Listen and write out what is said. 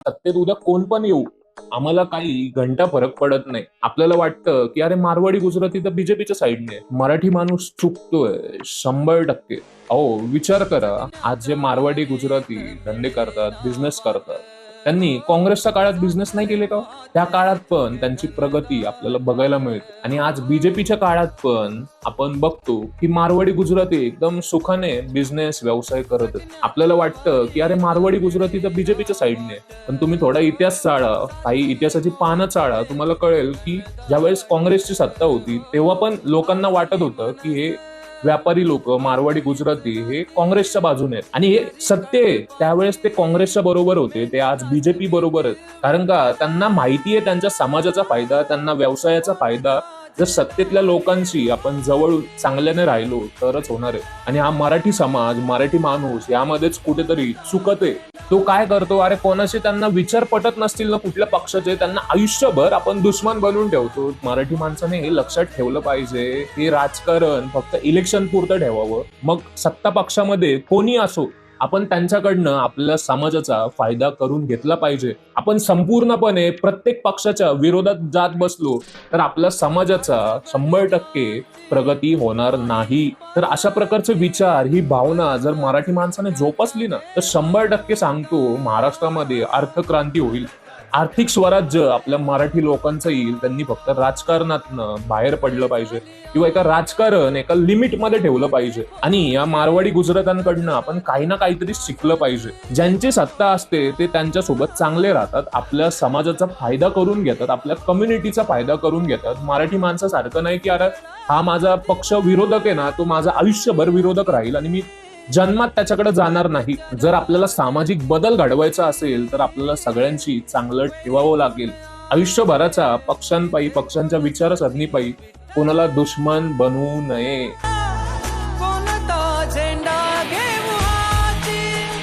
सत्तेत उद्या कोण पण येऊ, आम्हाला काही घंटा फरक पडत नाही. आपल्याला वाटतं की अरे मारवाडी गुजराती तर बीजेपीच्या साईडने, मराठी माणूस चुकतोय 100%. अहो विचार करा, आज जे मारवाडी गुजराती धंदे करतात, बिझनेस करतात, त्यांनी काँग्रेसच्या काळात बिझनेस नाही केले का? त्या काळात पण त्यांची प्रगती आपल्याला बघायला मिळते. आणि आज बीजेपीच्या काळात पण आपण बघतो की मारवाडी गुजराती एकदम सुखाने बिझनेस व्यवसाय करत आहेत. आपल्याला वाटतं की अरे मारवाडी गुजराती तर बीजेपीच्या साईडने, पण तुम्ही थोडा इतिहास चाळा, काही इतिहासाची पानं चाळा, तुम्हाला कळेल की ज्यावेळेस काँग्रेसची सत्ता होती तेव्हा पण लोकांना वाटत होतं की हे व्यापारी लोक मारवाडी गुजराती हे काँग्रेसच्या बाजूने आहेत आणि हे सत्य आहे. त्यावेळेस ते काँग्रेसच्या बरोबर होते, ते आज बीजेपी बरोबर आहेत. कारण का त्यांना माहिती आहे त्यांच्या समाजाचा फायदा, त्यांना व्यवसायाचा फायदा. जर सत्तेतल्या लोकांशी आपण जवळ चांगल्याने राहिलो तरच होणार आहे. आणि हा मराठी समाज, मराठी माणूस यामध्येच कुठेतरी चुकत आहे. तो काय करतो, अरे कोणाचे त्यांना विचार पटत नसतील ना कुठल्या पक्षाचे, त्यांना आयुष्यभर आपण दुश्मन बनवून ठेवतो. मराठी माणसाने हे लक्षात ठेवलं पाहिजे, हे राजकारण फक्त इलेक्शन पुरतं ठेवावं. मग सत्ता पक्षामध्ये कोणी असो, आपण त्यांच्याकडनं आपल्या समाजाचा फायदा करून घेतला पाहिजे. आपण संपूर्णपणे प्रत्येक पक्षाच्या विरोधात जात बसलो तर आपल्या समाजाचा 100% प्रगती होणार नाही. तर अशा प्रकारचे विचार, ही भावना जर मराठी माणसाने जोपासली ना, तर 100% सांगतो महाराष्ट्रामध्ये अर्थक्रांती होईल. आर्थिक स्वराज्य आपल्या मराठी लोकांचं येईल. त्यांनी फक्त राजकारणातनं बाहेर पडलं पाहिजे किंवा राजकारण एका लिमिटमध्ये ठेवलं पाहिजे. आणि या मारवाडी गुजरात्यांकडनं आपण काही ना काहीतरी शिकलं पाहिजे. ज्यांची सत्ता असते ते त्यांच्यासोबत चांगले राहतात, आपल्या समाजाचा फायदा करून घेतात, आपल्या कम्युनिटीचा फायदा करून घेतात. मराठी माणसासारखं नाही की अरे हा माझा पक्ष विरोधक आहे ना, तो माझा आयुष्यभर विरोधक राहील आणि मी जन्मात त्याच्याकडे जाणार नाही. जर आपल्याला सामाजिक बदल घडवायचा असेल तर आपल्याला सगळ्यांशी चांगलं ठेवावं लागेल. आयुष्यभराचा पक्षांपायी, पक्षांच्या विचारसरणीपायी कोणाला दुश्मन बनवू नये.